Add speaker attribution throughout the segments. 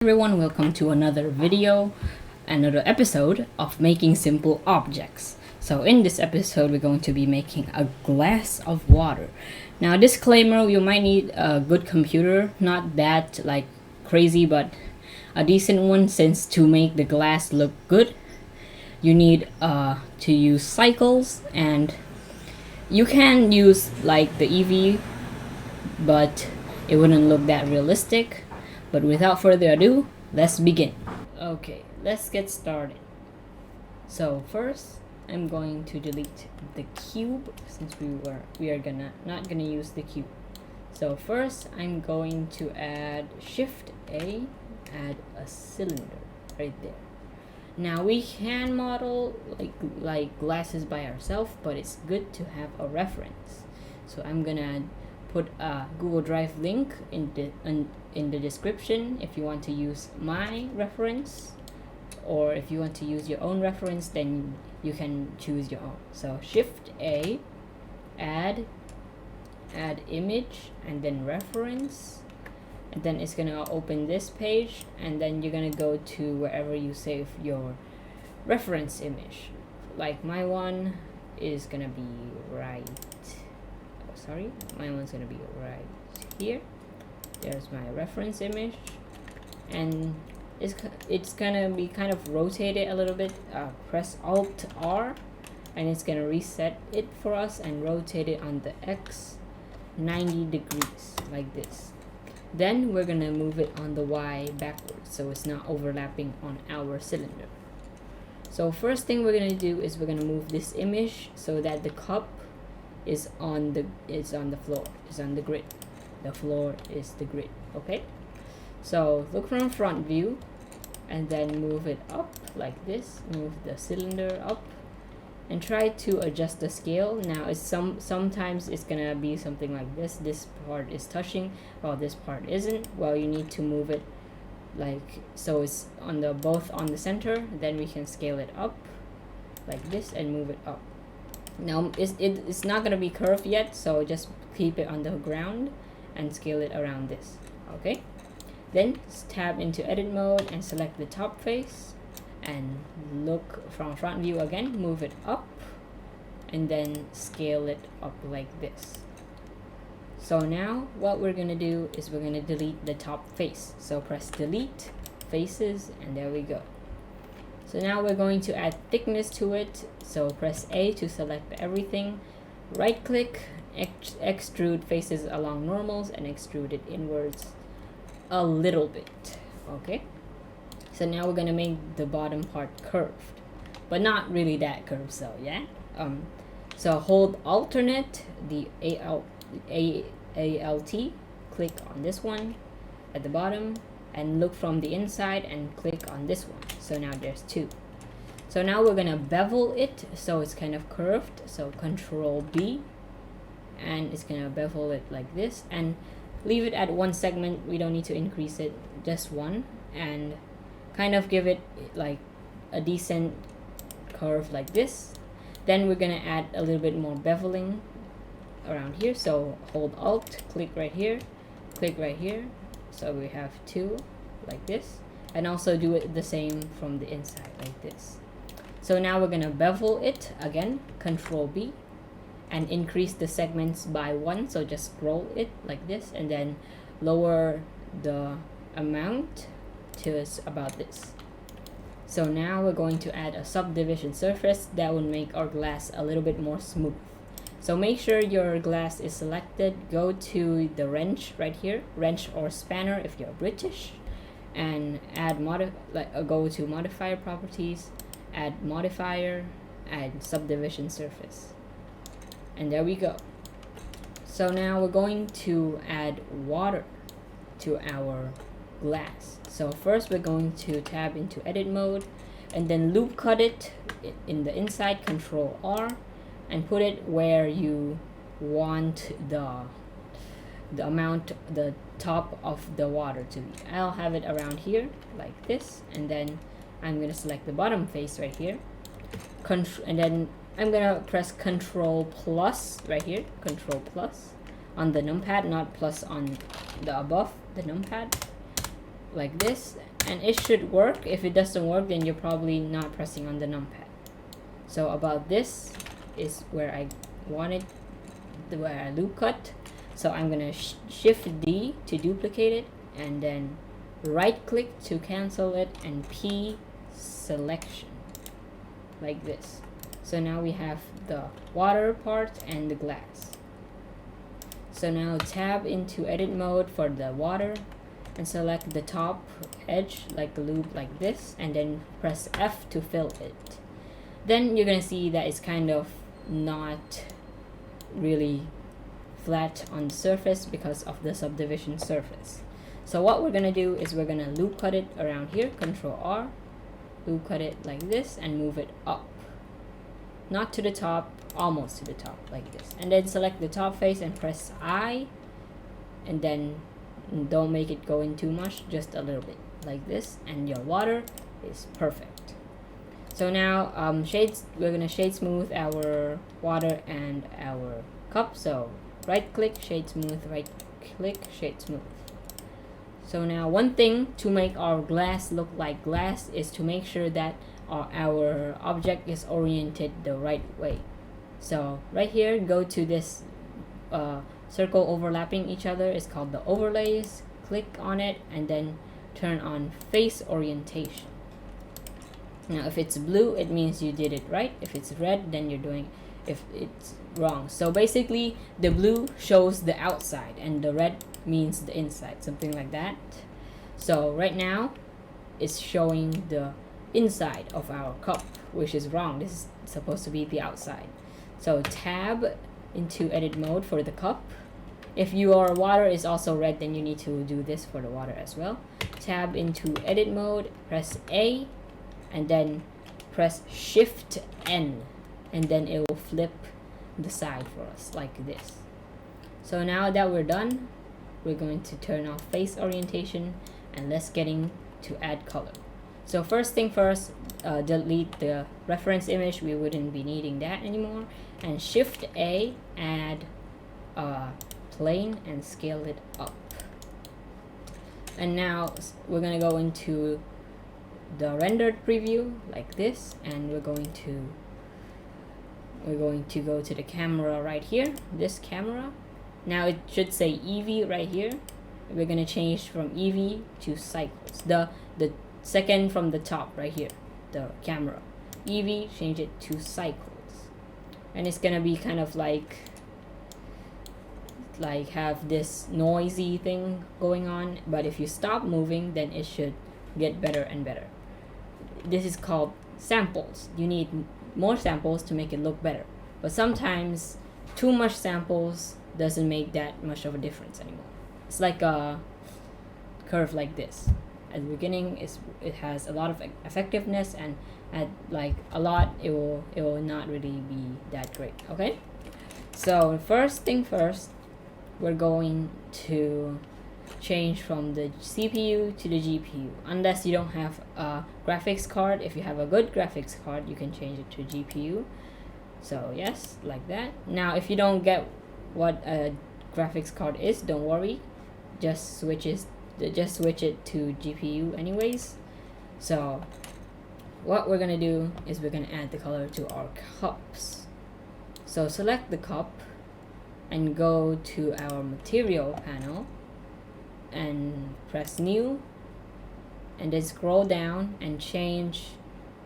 Speaker 1: Everyone, welcome to another video, another episode of making simple objects. So in this episode we're going to be making a glass of water. Now disclaimer, you might need a good computer, not that like crazy but a decent one, since to make the glass look good you need to use cycles, and you can use like the EV but it wouldn't look that realistic. But without further ado, let's begin. Okay, let's get started. So first, I'm going to delete the cube since we are not gonna use the cube. So first, I'm going to add Shift A, add a cylinder right there. Now we can model like glasses by ourselves, but it's good to have a reference. So I'm gonna put a Google Drive link in the description if you want to use my reference, or if you want to use your own reference then you can choose your own. So Shift A, add image, and then reference, and then it's gonna open this page, and then you're gonna go to wherever you save your reference image. Like my one is gonna be my one's gonna be right here. There's my reference image, and it's gonna be kind of rotated a little bit. Press Alt R and it's gonna reset it for us and rotate it on the X 90 degrees like this. Then we're gonna move it on the Y backwards so it's not overlapping on our cylinder. So first thing we're gonna do is we're gonna move this image so that the cup is on the floor, is on the grid. The floor is the grid. Okay, so look from front view and then move it up like this. Move the cylinder up and try to adjust the scale. Now it's sometimes it's gonna be something like this. This part is touching while this part isn't. Well, you need to move it like so it's on the both on the center. Then we can scale it up like this and move it up. Now it's not gonna be curved yet, so just keep it on the ground and scale it around this. Okay, then tab into edit mode and select the top face and look from front view again, move it up and then scale it up like this. So now what we're gonna do is we're gonna delete the top face. So press delete faces and there we go. So now we're going to add thickness to it. So press A to select everything, right click, extrude faces along normals and extrude it inwards a little bit. Okay, so now we're gonna make the bottom part curved, but not really that curved. So yeah, so hold alternate, the ALT, click on this one at the bottom and look from the inside and click on this one. So now there's two. So now we're gonna bevel it so it's kind of curved. So Control B and it's gonna bevel it like this and leave it at one segment. We don't need to increase it, just one, and kind of give it like a decent curve like this. Then we're gonna add a little bit more beveling around here. So hold Alt, click right here, click right here. So we have two like this, and also do it the same from the inside like this. So now we're gonna bevel it again, Control B, and increase the segments by one. So just scroll it like this and then lower the amount to about this. So now we're going to add a subdivision surface that will make our glass a little bit more smooth. So make sure your glass is selected. Go to the wrench right here, wrench or spanner if you're British, and add go to modifier properties, add modifier, add subdivision surface, and there we go. So now we're going to add water to our glass. So first we're going to tab into edit mode and then loop cut it in the inside, Control R, and put it where you want the amount, the top of the water to be. I'll have it around here like this, and then I'm gonna select the bottom face right here, and then I'm gonna press Control plus right here, Control plus on the numpad, not plus on the above the numpad, like this, and it should work. If it doesn't work, then you're probably not pressing on the numpad. So about this is where I wanted, where I loop cut. So I'm gonna shift D to duplicate it, and then right click to cancel it, and P selection, like this. So now we have the water part and the glass. So now tab into edit mode for the water and select the top edge like a loop like this, and then press F to fill it. Then you're gonna see that it's kind of not really flat on the surface because of the subdivision surface. So what we're gonna do is we're gonna loop cut it around here, Control R, loop cut it like this, and move it up. Not to the top, almost to the top, like this. And then select the top face and press I, and then don't make it go in too much, just a little bit, like this, and your water is perfect. So now we're gonna shade smooth our water and our cup. So right click, shade smooth, right click, shade smooth. So now one thing to make our glass look like glass is to make sure that our object is oriented the right way. So right here, go to this circle overlapping each other. It's called the overlays. Click on it and then turn on face orientation. Now if it's blue, it means you did it right. If it's red, then you're doing, if it's wrong. So basically the blue shows the outside and the red means the inside, something like that. So right now it's showing the inside of our cup, which is wrong. This is supposed to be the outside. So tab into edit mode for the cup. If your water is also red, then you need to do this for the water as well. Tab into edit mode, press A, and then press Shift N, and then it will flip the side for us like this. So now that we're done, we're going to turn off face orientation, and let's get to add color. So first thing first, delete the reference image. We wouldn't be needing that anymore. And Shift A, add plane, and scale it up. And now we're gonna go into the rendered preview like this, and we're going to go to the camera right here, this camera. Now it should say EV right here. We're gonna change from EV to cycles. The second from the top right here, the camera. EV, change it to cycles. And it's gonna be kind of like have this noisy thing going on, but if you stop moving, then it should get better and better. This is called samples. You need more samples to make it look better, but sometimes too much samples doesn't make that much of a difference anymore. It's like a curve like this. At the beginning, it has a lot of effectiveness, and at like a lot, it will not really be that great. Okay, so first thing first, we're going to change from the CPU to the GPU. Unless you don't have a graphics card, if you have a good graphics card, you can change it to GPU. So yes, like that. Now if you don't get what a graphics card is, don't worry, just switch it to GPU anyways. So what we're gonna do is we're gonna add the color to our cups. So select the cup and go to our material panel and press new, and then scroll down and change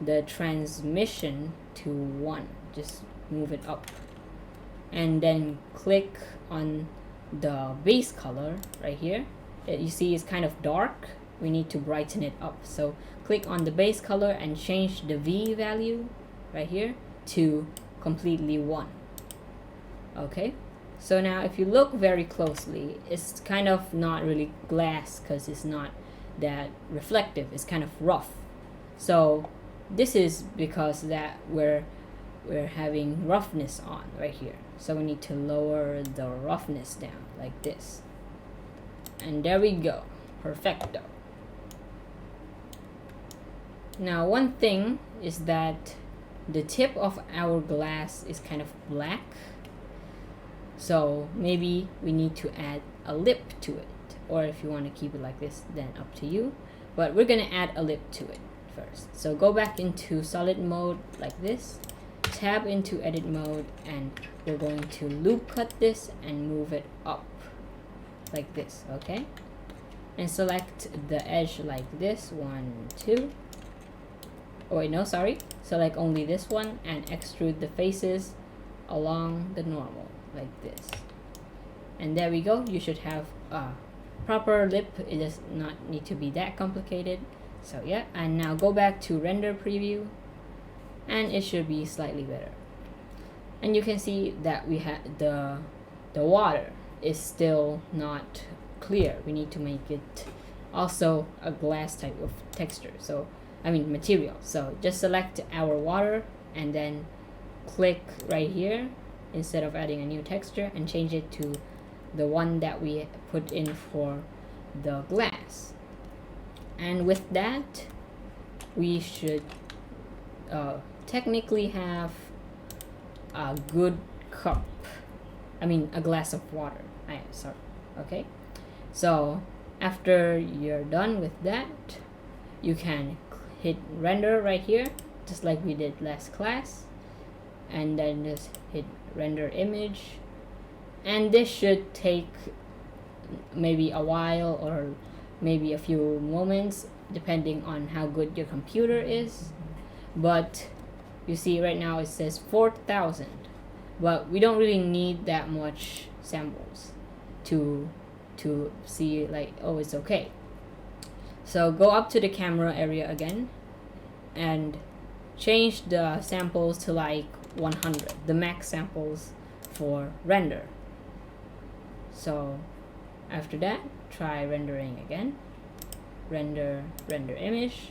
Speaker 1: the transmission to 1. Just move it up, and then click on the base color right here. You see it's kind of dark. We need to brighten it up, so click on the base color and change the V value right here to completely 1. Okay, so now if you look very closely, it's kind of not really glass because it's not that reflective. It's kind of rough. So this is because that we're having roughness on right here. So we need to lower the roughness down like this. And there we go. Perfecto. Now one thing is that the tip of our glass is kind of black. So maybe we need to add a lip to it. Or if you want to keep it like this, then up to you. but we're gonna add a lip to it first. So go back into solid mode like this, tab into edit mode, and we're going to loop cut this and move it up like this, okay? And select the edge like this, 1, 2. Oh wait, no, sorry. Select only this one and extrude the faces along the normal like this. And there we go. You should have a proper lip. It does not need to be that complicated. So yeah, and now go back to render preview and it should be slightly better. And you can see that we have the water is still not clear. We need to make it also a glass type of texture, so I mean material. So just select our water and then click right here instead of adding a new texture and change it to the one that we put in for the glass. And with that we should technically have a good cup, I mean a glass of water. Sorry. Okay, so after you're done with that, you can hit render right here just like we did last class, and then just hit render image, and this should take maybe a while or maybe a few moments depending on how good your computer is. But you see right now it says 4,000, but we don't really need that much samples to see like, oh, it's okay. So go up to the camera area again and change the samples to like 100, the max samples for render. So after that, try rendering again, render image,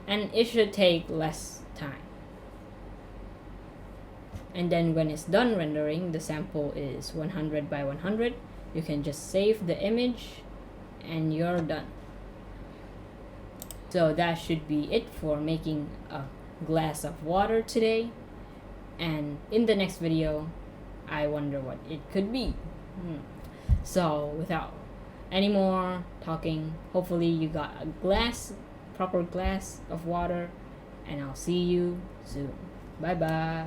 Speaker 1: and it should take less time. And then when it's done rendering, the sample is 100 by 100. You can just save the image and you're done. So that should be it for making a glass of water today. And in the next video, I wonder what it could be. So without any more talking, hopefully you got a proper glass of water, and I'll see you soon. Bye bye.